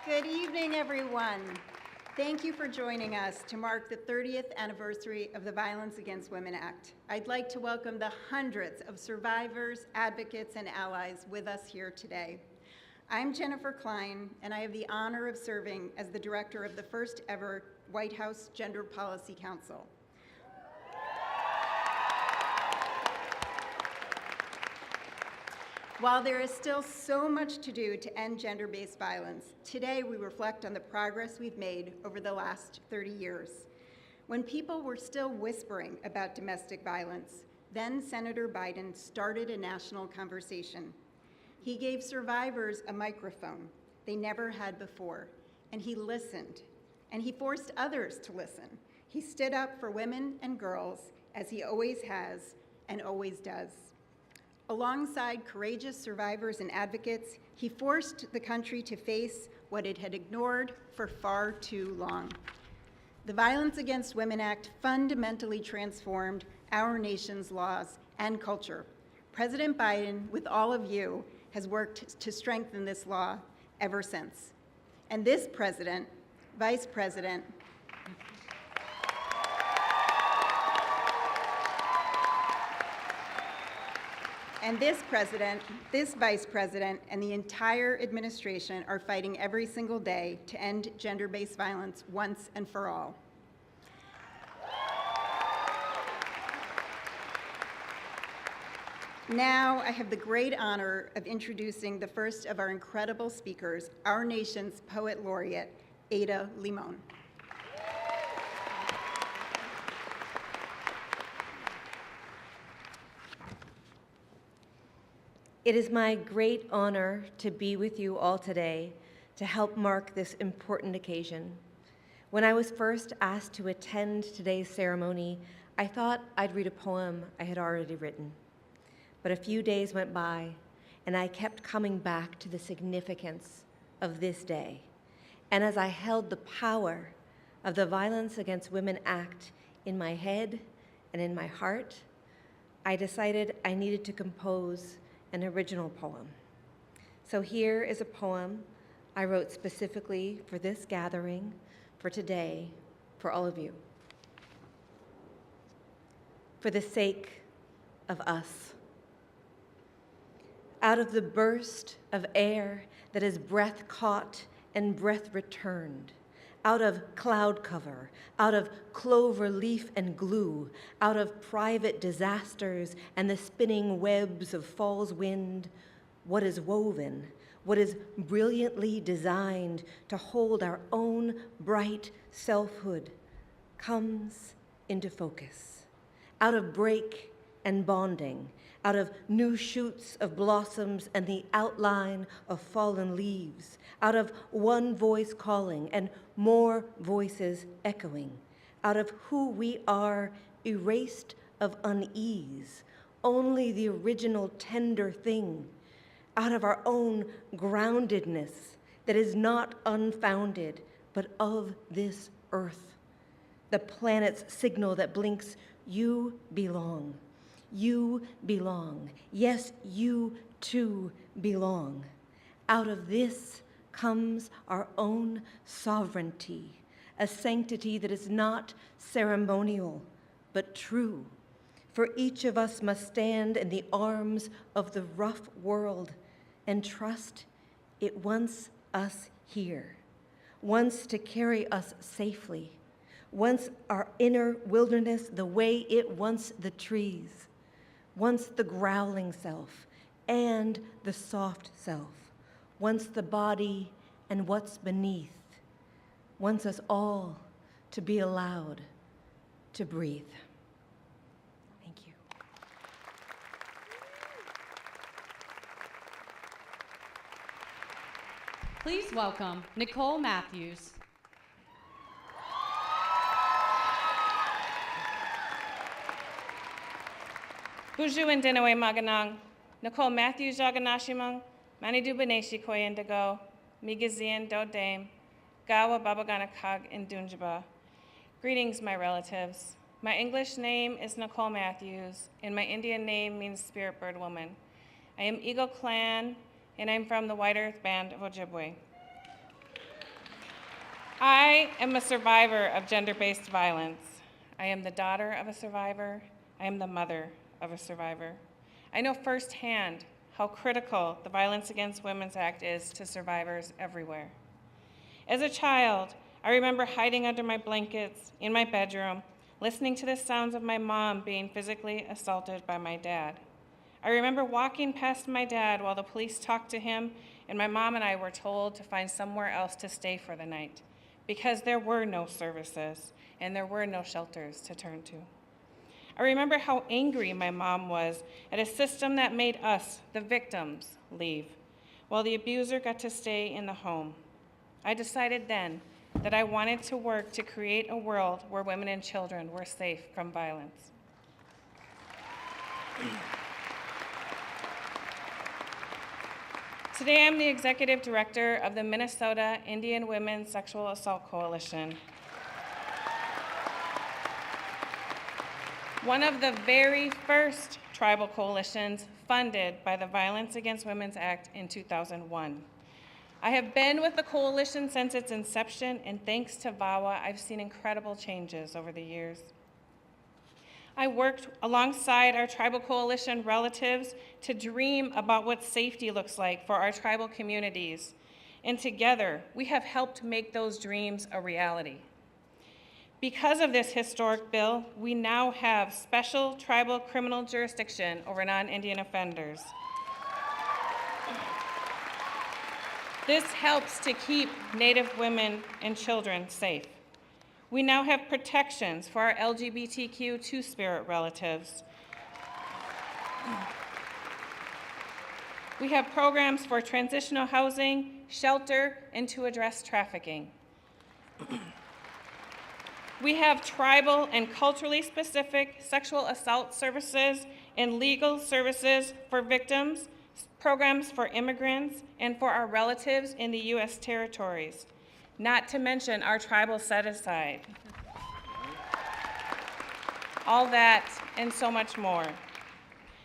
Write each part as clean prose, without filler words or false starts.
Good evening, everyone. Thank you for joining us to mark the 30th anniversary of the Violence Against Women Act. I'd like to welcome the hundreds of survivors, advocates, and allies with us here today. I'm Jennifer Klein, and I have the honor of serving as the director of the first ever White House Gender Policy Council. While there is still so much to do to end gender-based violence, today we reflect on the progress we've made over the last 30 years. When people were still whispering about domestic violence, then Senator Biden started a national conversation. He gave survivors a microphone they never had before, and he listened, and he forced others to listen. He stood up for women and girls, as he always has and always does. Alongside courageous survivors and advocates, he forced the country to face what it had ignored for far too long. The Violence Against Women Act fundamentally transformed our nation's laws and culture. President Biden, with all of you, has worked to strengthen this law ever since. And this president, vice president, And this president, this vice president, and the entire administration are fighting every single day to end gender-based violence once and for all. Now, I have the great honor of introducing the first of our incredible speakers, our nation's poet laureate, Ada Limon. It is my great honor to be with you all today to help mark this important occasion. When I was first asked to attend today's ceremony, I thought I'd read a poem I had already written. But a few days went by, and I kept coming back to the significance of this day. And as I held the power of the Violence Against Women Act in my head and in my heart, I decided I needed to compose an original poem. So here is a poem I wrote specifically for this gathering, for today, for all of you. For the sake of us. Out of the burst of air that is breath caught and breath returned, out of cloud cover, out of clover leaf and glue, out of private disasters and the spinning webs of fall's wind, what is woven, what is brilliantly designed to hold our own bright selfhood, comes into focus. Out of break and bonding, out of new shoots of blossoms and the outline of fallen leaves, out of one voice calling and more voices echoing, out of who we are erased of unease, only the original tender thing, out of our own groundedness that is not unfounded, but of this earth, the planet's signal that blinks, you belong. You belong. Yes, you too belong. Out of this comes our own sovereignty, a sanctity that is not ceremonial, but true. For each of us must stand in the arms of the rough world and trust it wants us here, wants to carry us safely, wants our inner wilderness the way it wants the trees, wants the growling self and the soft self, wants the body and what's beneath, wants us all to be allowed to breathe. Thank you. Please welcome Nicole Matthews. Buju and Dinawe Maganang, Nicole Matthews Jaganashimang, Manidu Beneshi Koyendago, Migazian Dodame, Gawa Babaganakag and Dunjaba. Greetings, my relatives. My English name is Nicole Matthews, and my Indian name means Spirit Bird Woman. I am Eagle Clan, and I'm from the White Earth Band of Ojibwe. I am a survivor of gender-based violence. I am the daughter of a survivor. I am the mother of a survivor. I know firsthand how critical the Violence Against Women's Act is to survivors everywhere. As a child, I remember hiding under my blankets in my bedroom, listening to the sounds of my mom being physically assaulted by my dad. I remember walking past my dad while the police talked to him, and my mom and I were told to find somewhere else to stay for the night because there were no services and there were no shelters to turn to. I remember how angry my mom was at a system that made us, the victims, leave, while the abuser got to stay in the home. I decided then that I wanted to work to create a world where women and children were safe from violence. Today, I'm the executive director of the Minnesota Indian Women's Sexual Assault Coalition, one of the very first tribal coalitions funded by the Violence Against Women's Act in 2001. I have been with the coalition since its inception, and thanks to VAWA, I've seen incredible changes over the years. I worked alongside our tribal coalition relatives to dream about what safety looks like for our tribal communities, and together, we have helped make those dreams a reality. Because of this historic bill, we now have special tribal criminal jurisdiction over non-Indian offenders. This helps to keep Native women and children safe. We now have protections for our LGBTQ two-spirit relatives. We have programs for transitional housing, shelter, and to address trafficking. We have tribal and culturally specific sexual assault services and legal services for victims, programs for immigrants, and for our relatives in the U.S. territories, not to mention our tribal set-aside. All that and so much more.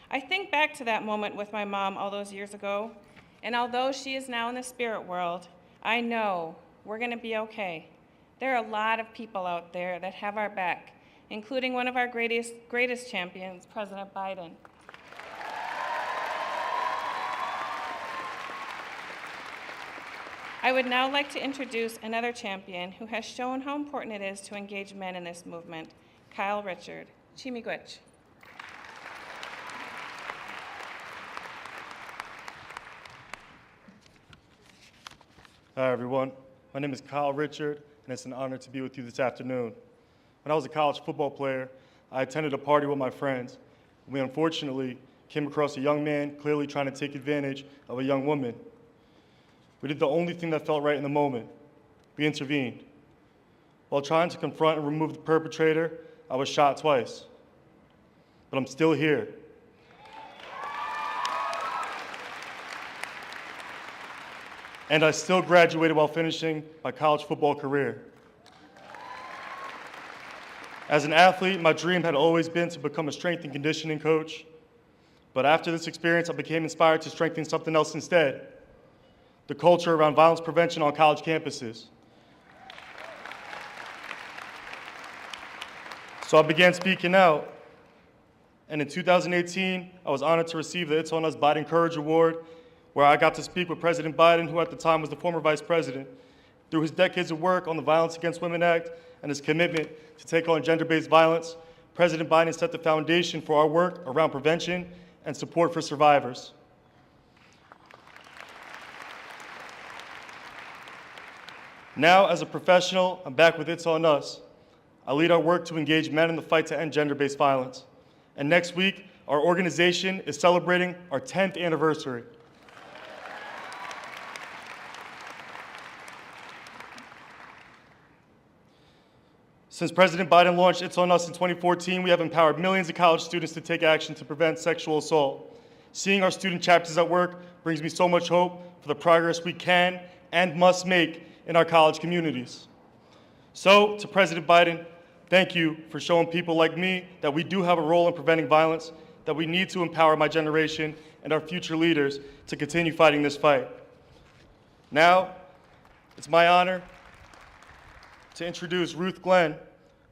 I think back to that moment with my mom all those years ago, and although she is now in the spirit world, I know we're gonna be okay. There are a lot of people out there that have our back, including one of our greatest champions, President Biden. I would now like to introduce another champion who has shown how important it is to engage men in this movement, Kyle Richard. Chimigwich. Hi, everyone. My name is Kyle Richard, and it's an honor to be with you this afternoon. When I was a college football player, I attended a party with my friends. We unfortunately came across a young man clearly trying to take advantage of a young woman. We did the only thing that felt right in the moment. We intervened. While trying to confront and remove the perpetrator, I was shot twice. But I'm still here. And I still graduated while finishing my college football career. As an athlete, my dream had always been to become a strength and conditioning coach. But after this experience, I became inspired to strengthen something else instead: the culture around violence prevention on college campuses. So I began speaking out. And in 2018, I was honored to receive the It's On Us Biden Courage Award, where I got to speak with President Biden, who at the time was the former vice president. Through his decades of work on the Violence Against Women Act and his commitment to take on gender-based violence, President Biden set the foundation for our work around prevention and support for survivors. Now, as a professional, I'm back with It's On Us. I lead our work to engage men in the fight to end gender-based violence. And next week, our organization is celebrating our 10th anniversary. Since President Biden launched It's On Us in 2014, we have empowered millions of college students to take action to prevent sexual assault. Seeing our student chapters at work brings me so much hope for the progress we can and must make in our college communities. So, to President Biden, thank you for showing people like me that we do have a role in preventing violence, that we need to empower my generation and our future leaders to continue fighting this fight. Now, it's my honor to introduce Ruth Glenn,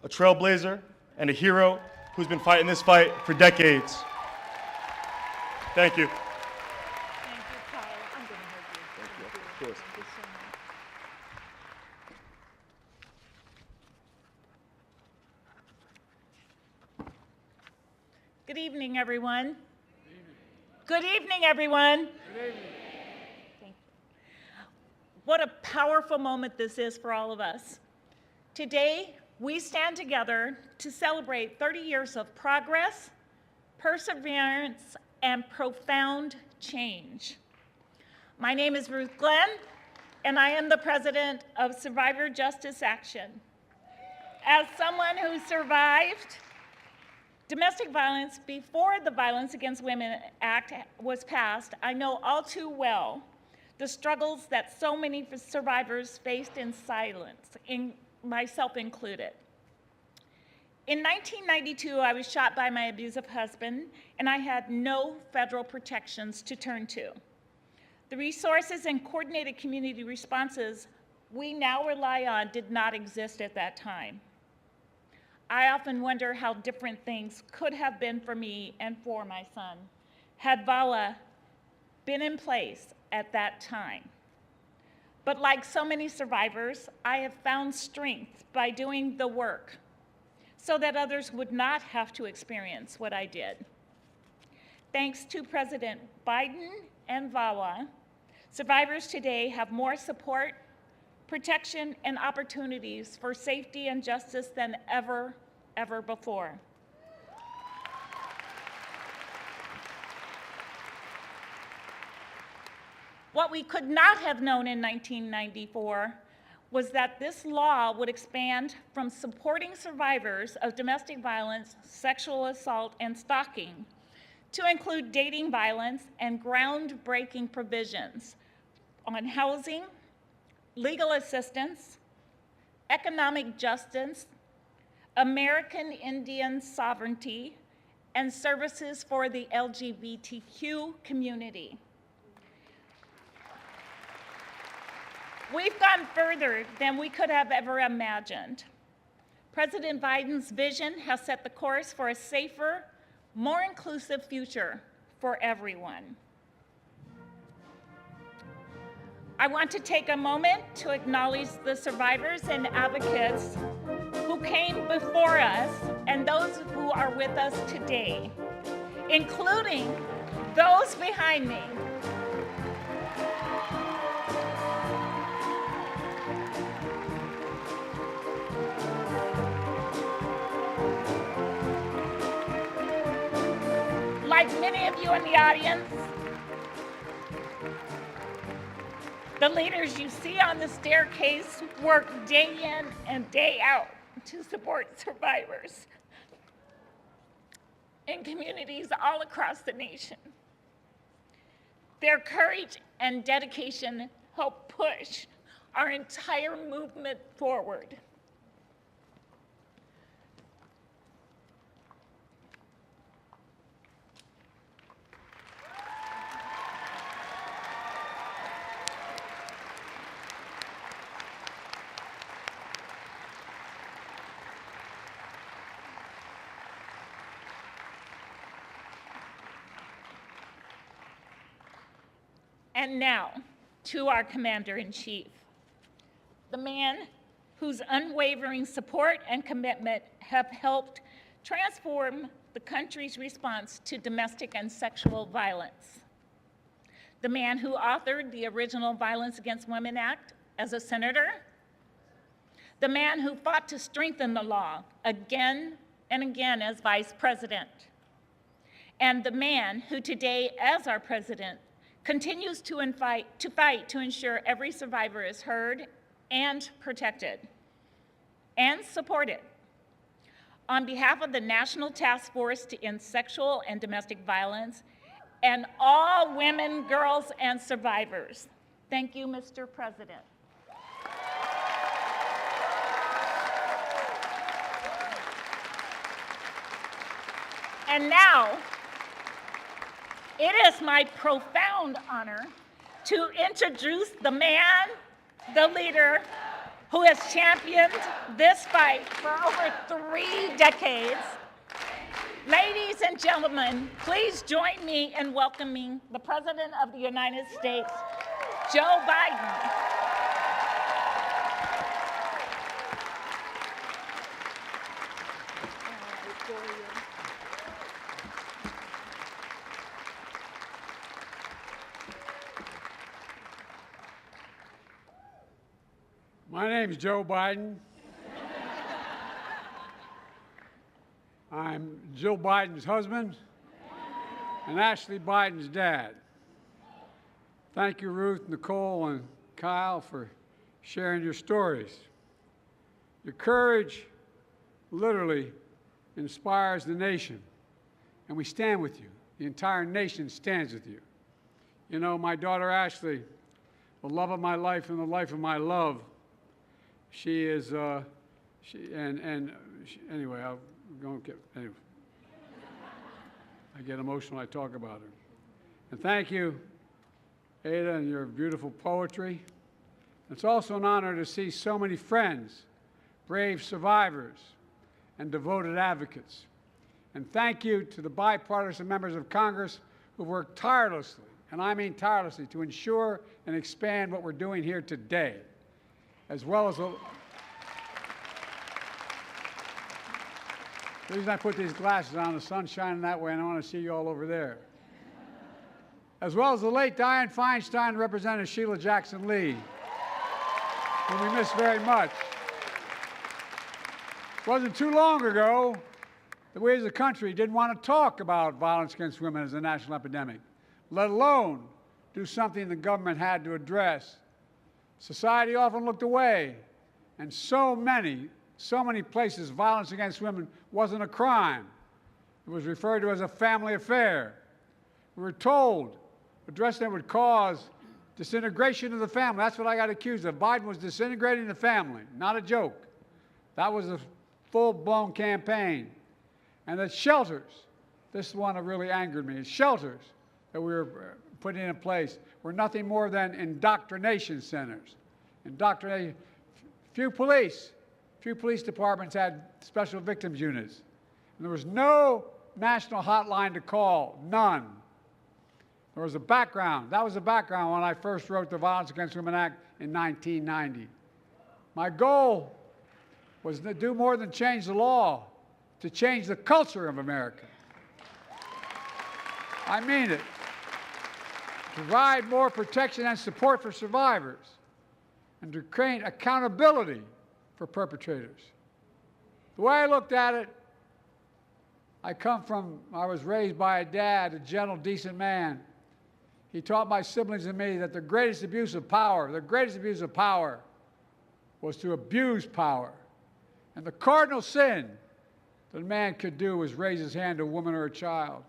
a trailblazer and a hero who's been fighting this fight for decades. Thank you. Thank you, Kyle. I'm going to hug you. Thank you. Of course. Thank you so much. Good evening, everyone. Good evening, everyone. Good evening. Thank you. What a powerful moment this is for all of us. Today, we stand together to celebrate 30 years of progress, perseverance, and profound change. My name is Ruth Glenn, and I am the president of Survivor Justice Action. As someone who survived domestic violence before the Violence Against Women Act was passed, I know all too well the struggles that so many survivors faced in silence, myself included. In 1992, I was shot by my abusive husband, and I had no federal protections to turn to. The resources and coordinated community responses we now rely on did not exist at that time. I often wonder how different things could have been for me and for my son had VAWA been in place at that time. But like so many survivors, I have found strength by doing the work so that others would not have to experience what I did. Thanks to President Biden and VAWA, survivors today have more support, protection, and opportunities for safety and justice than ever before. What we could not have known in 1994 was that this law would expand from supporting survivors of domestic violence, sexual assault, and stalking to include dating violence and groundbreaking provisions on housing, legal assistance, economic justice, American Indian sovereignty, and services for the LGBTQ community. We've gone further than we could have ever imagined. President Biden's vision has set the course for a safer, more inclusive future for everyone. I want to take a moment to acknowledge the survivors and advocates who came before us and those who are with us today, including those behind me. Like many of you in the audience, the leaders you see on the staircase work day in and day out to support survivors in communities all across the nation. Their courage and dedication help push our entire movement forward. And now, to our Commander-in-Chief, the man whose unwavering support and commitment have helped transform the country's response to domestic and sexual violence. The man who authored the original Violence Against Women Act as a senator. The man who fought to strengthen the law again and again as vice president. And the man who today, as our president, continues to fight to ensure every survivor is heard and protected and supported. On behalf of the National Task Force to End Sexual and Domestic Violence and all women, girls, and survivors, thank you, Mr. President. And now, it is my profound honor to introduce the man, the leader, who has championed this fight for over 3 decades. Ladies and gentlemen, please join me in welcoming the President of the United States, Joe Biden. My name's Joe Biden. I'm Jill Biden's husband and Ashley Biden's dad. Thank you, Ruth, Nicole, and Kyle, for sharing your stories. Your courage literally inspires the nation, and we stand with you. The entire nation stands with you. You know, my daughter Ashley, the love of my life and the life of my love, she is, anyway, anyway. I get emotional when I talk about her. And thank you, Ada, and your beautiful poetry. It's also an honor to see so many friends, brave survivors, and devoted advocates. And thank you to the bipartisan members of Congress who worked tirelessly, and I mean tirelessly, to ensure and expand what we're doing here today, as well as the reason I put these glasses on, the sun's shining that way, and I want to see you all over there. As well as the late Dianne Feinstein and Representative Sheila Jackson Lee, whom we miss very much. It wasn't too long ago that we as a country didn't want to talk about violence against women as a national epidemic, let alone do something the government had to address. Society often looked away, and so many places violence against women wasn't a crime. It was referred to as a family affair. We were told addressing it would cause disintegration of the family. That's what I got accused of. Biden was disintegrating the family, not a joke. That was a full-blown campaign. And that shelters, this is one that really angered me, shelters that we were putting in place were nothing more than indoctrination centers. Indoctrination. Few police departments had special victims units. And there was no national hotline to call, none. There was a background. That was the background when I first wrote the Violence Against Women Act in 1990. My goal was to do more than change the law, to change the culture of America. I mean it. Provide more protection and support for survivors, and to create accountability for perpetrators. The way I looked at it, I was raised by a dad, a gentle, decent man. He taught my siblings and me that the greatest abuse of power was to abuse power. And the cardinal sin that a man could do was raise his hand to a woman or a child.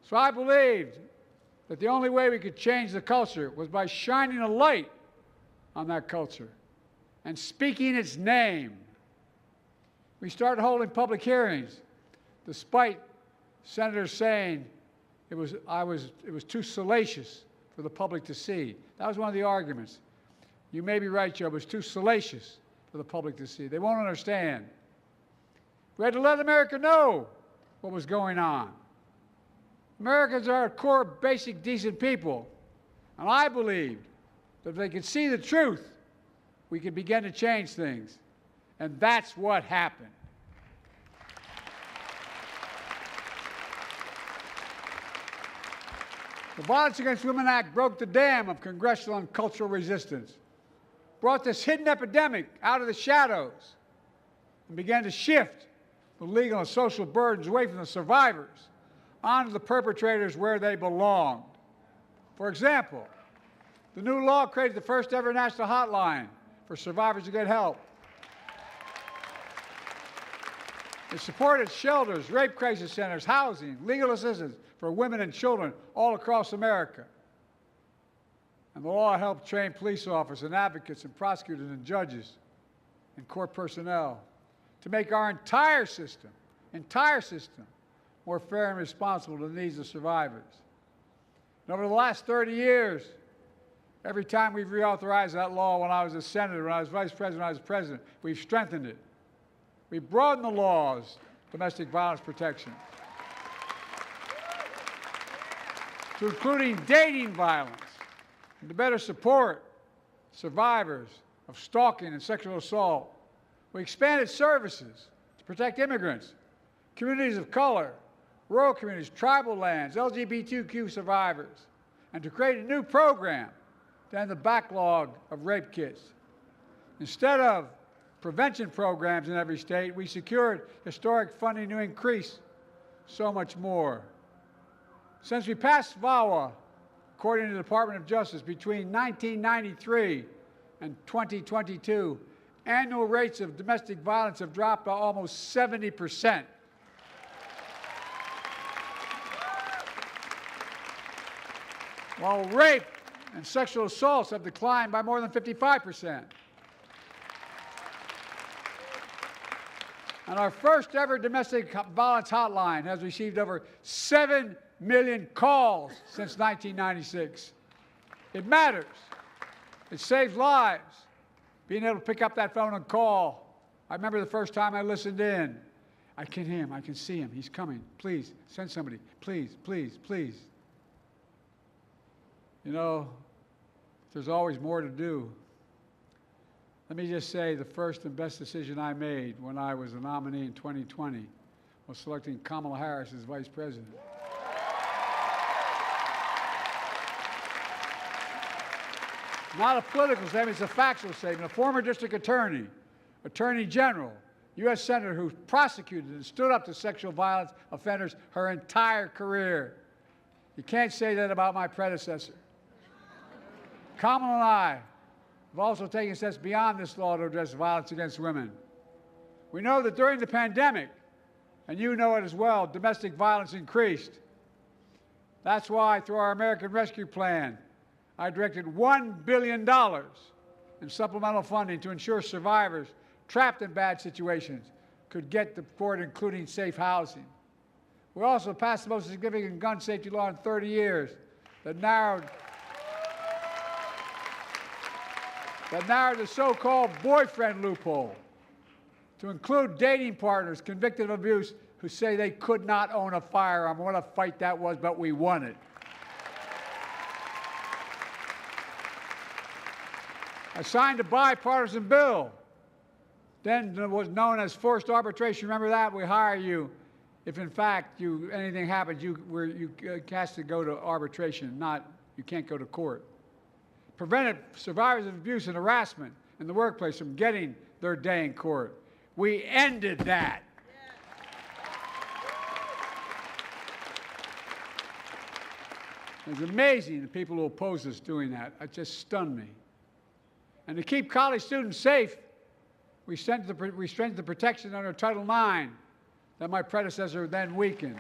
So I believed that the only way we could change the culture was by shining a light on that culture and speaking its name. We started holding public hearings, despite senators saying it was too salacious for the public to see. That was one of the arguments. You may be right, Joe, but it's too salacious for the public to see. They won't understand. We had to let America know what was going on. Americans are core, basic, decent people. And I believed that if they could see the truth, we could begin to change things. And that's what happened. The Violence Against Women Act broke the dam of congressional and cultural resistance, brought this hidden epidemic out of the shadows, and began to shift the legal and social burdens away from the survivors onto the perpetrators where they belonged. For example, the new law created the first ever national hotline for survivors to get help. It supported shelters, rape crisis centers, housing, legal assistance for women and children all across America. And the law helped train police officers and advocates and prosecutors and judges and court personnel to make our entire system more fair and responsible to the needs of survivors. And over the last 30 years, Every time we've reauthorized that law, when I was a senator, when I was vice president, when I was president, we've strengthened it. We've broadened the laws, domestic violence protection, to including dating violence, and to better support survivors of stalking and sexual assault. We expanded services to protect immigrants, communities of color, rural communities, tribal lands, LGBTQ survivors, and to create a new program to end the backlog of rape kits. Instead of prevention programs in every state, we secured historic funding to increase so much more. Since we passed VAWA, according to the Department of Justice, between 1993 and 2022, annual rates of domestic violence have dropped by almost 70%. While rape and sexual assaults have declined by more than 55%. And our first ever domestic violence hotline has received over 7 million calls since 1996. It matters. It saves lives. Being able to pick up that phone and call. I remember the first time I listened in. I can hear him. I can see him. He's coming. Please, send somebody. Please, please, please. You know, there's always more to do. Let me just say the first and best decision I made when I was a nominee in 2020 was selecting Kamala Harris as vice president. Not a political statement, it's a factual statement. A former district attorney, attorney general, U.S. senator who prosecuted and stood up to sexual violence offenders her entire career. You can't say that about my predecessor. Kamala and I have also taken steps beyond this law to address violence against women. We know that during the pandemic, and you know it as well, domestic violence increased. That's why, through our American Rescue Plan, I directed $1 billion in supplemental funding to ensure survivors trapped in bad situations could get the support, including safe housing. We also passed the most significant gun safety law in 30 years that narrowed the so-called boyfriend loophole to include dating partners convicted of abuse who say they could not own a firearm. What a fight that was, but we won it. I signed a bipartisan bill, then was known as forced arbitration. Remember that? We hire you if, in fact, anything happens, you has to go to arbitration, you can't go to court. Prevented survivors of abuse and harassment in the workplace from getting their day in court. We ended that. It's amazing the people who oppose us doing that. It just stunned me. And to keep college students safe, we strengthened the protection under Title IX that my predecessor then weakened.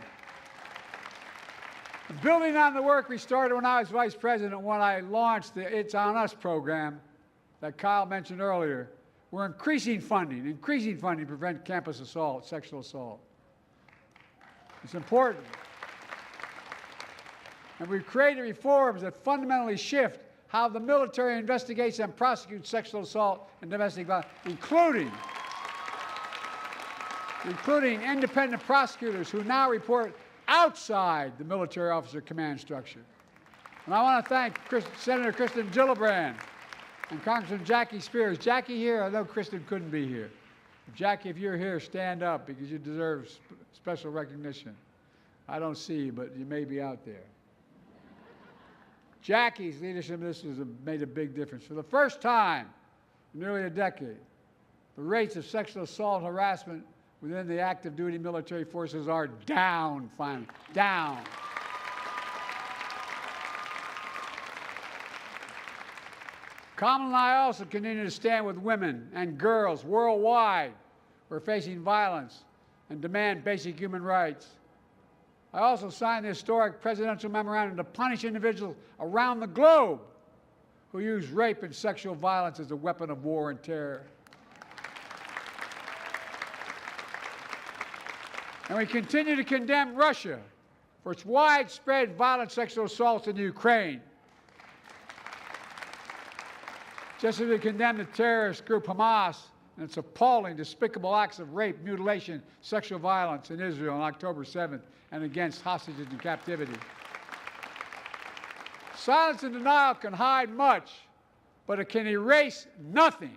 Building on the work we started when I was vice president, when I launched the It's On Us program that Kyle mentioned earlier, we're increasing funding to prevent campus assault, sexual assault. It's important. And we've created reforms that fundamentally shift how the military investigates and prosecutes sexual assault and domestic violence, including independent prosecutors who now report outside the military officer command structure. And I want to thank Senator Kristen Gillibrand and Congressman Jackie Spears. Jackie here, I know Kristen couldn't be here. Jackie, if you're here, stand up because you deserve special recognition. I don't see you, but you may be out there. Jackie's leadership in this has made a big difference. For the first time in nearly a decade, the rates of sexual assault and harassment within the active duty military forces are down, finally, down. Kamala and I also continue to stand with women and girls worldwide who are facing violence and demand basic human rights. I also signed the historic presidential memorandum to punish individuals around the globe who use rape and sexual violence as a weapon of war and terror. And we continue to condemn Russia for its widespread violent sexual assaults in Ukraine. Just as we condemn the terrorist group Hamas and its appalling, despicable acts of rape, mutilation, sexual violence in Israel on October 7th and against hostages in captivity. Silence and denial can hide much, but it can erase nothing.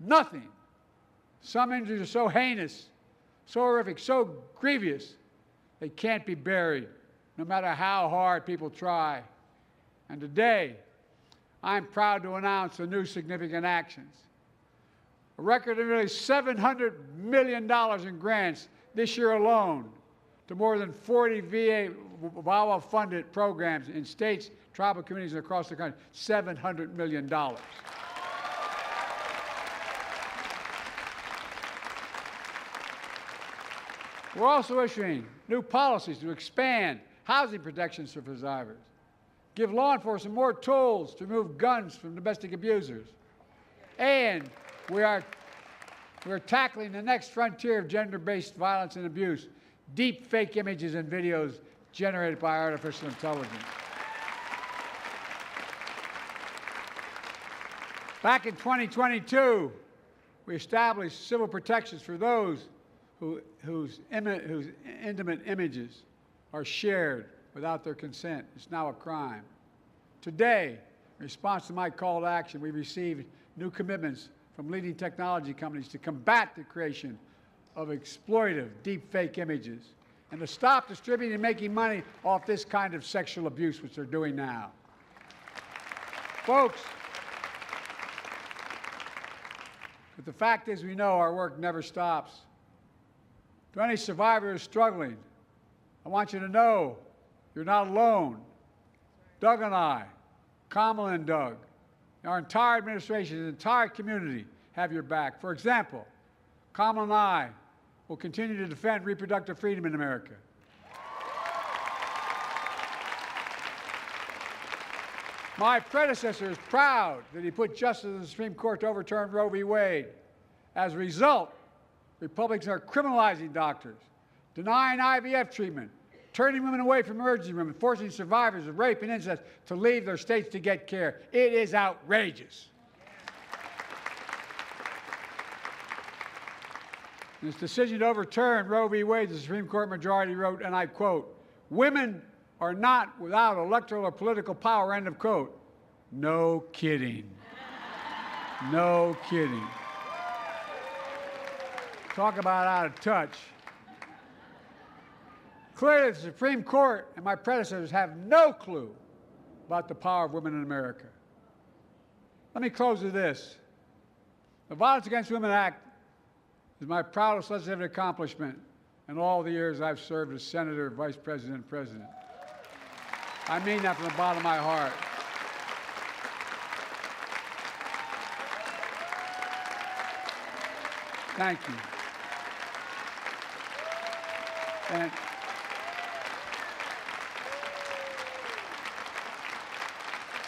Nothing. Some injuries are so heinous, so horrific, so grievous, they can't be buried, no matter how hard people try. And today, I'm proud to announce the new significant actions. A record of nearly $700 million in grants this year alone to more than 40 VAWA-funded programs in states, tribal communities across the country. $700 million. We're also issuing new policies to expand housing protections for survivors, give law enforcement more tools to remove guns from domestic abusers, and we're tackling the next frontier of gender-based violence and abuse, deep fake images and videos generated by artificial intelligence. Back in 2022, we established civil protections for those whose intimate images are shared without their consent. It's now a crime. Today, in response to my call to action, we received new commitments from leading technology companies to combat the creation of exploitive deepfake images and to stop distributing and making money off this kind of sexual abuse, which they're doing now. Folks, but the fact is, we know our work never stops. To any survivor who's struggling, I want you to know you're not alone. Doug and I, Kamala and Doug, our entire administration, the entire community have your back. For example, Kamala and I will continue to defend reproductive freedom in America. My predecessor is proud that he put justice in the Supreme Court to overturn Roe v. Wade. As a result, Republicans are criminalizing doctors, denying IVF treatment, turning women away from emergency rooms, forcing survivors of rape and incest to leave their states to get care. It is outrageous. In its decision to overturn Roe v. Wade, the Supreme Court majority wrote, and I quote, "Women are not without electoral or political power," end of quote. No kidding. No kidding. Talk about out of touch. Clearly, the Supreme Court and my predecessors have no clue about the power of women in America. Let me close with this. The Violence Against Women Act is my proudest legislative accomplishment in all the years I've served as Senator, Vice President, and President. I mean that from the bottom of my heart. Thank you.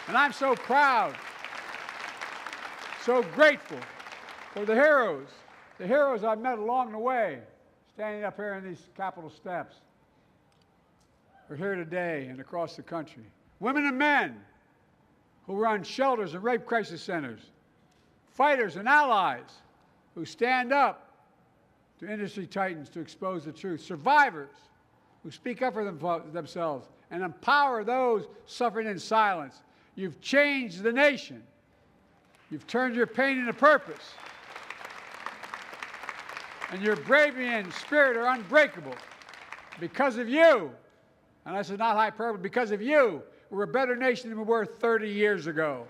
And I'm so proud, so grateful for the heroes I've met along the way, standing up here on these Capitol steps. We're here today and across the country. Women and men who run shelters and rape crisis centers, fighters and allies who stand up to industry titans to expose the truth, survivors who speak up for themselves and empower those suffering in silence. You've changed the nation. You've turned your pain into purpose. And your bravery and spirit are unbreakable. Because of you, and this is not hyperbole, because of you, we're a better nation than we were 30 years ago.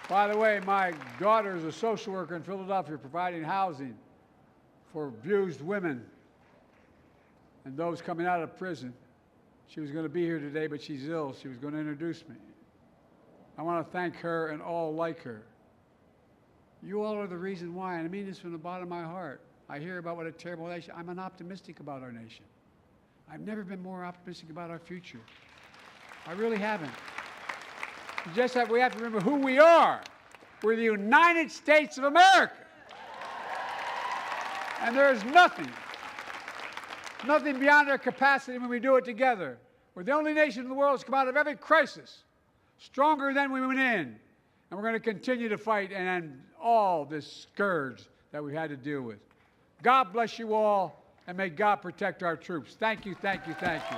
By the way, my daughter is a social worker in Philadelphia providing housing for abused women and those coming out of prison. She was going to be here today, but she's ill. She was going to introduce me. I want to thank her and all like her. You all are the reason why, and I mean this from the bottom of my heart. I hear about what a terrible nation. I'm optimistic about our nation. I've never been more optimistic about our future. I really haven't. Just that we have to remember who we are. We're the United States of America. And there is nothing beyond our capacity when we do it together. We're the only nation in the world that's come out of every crisis stronger than we went in. And we're going to continue to fight and end all this scourge that we've had to deal with. God bless you all, and may God protect our troops. Thank you, thank you, thank you.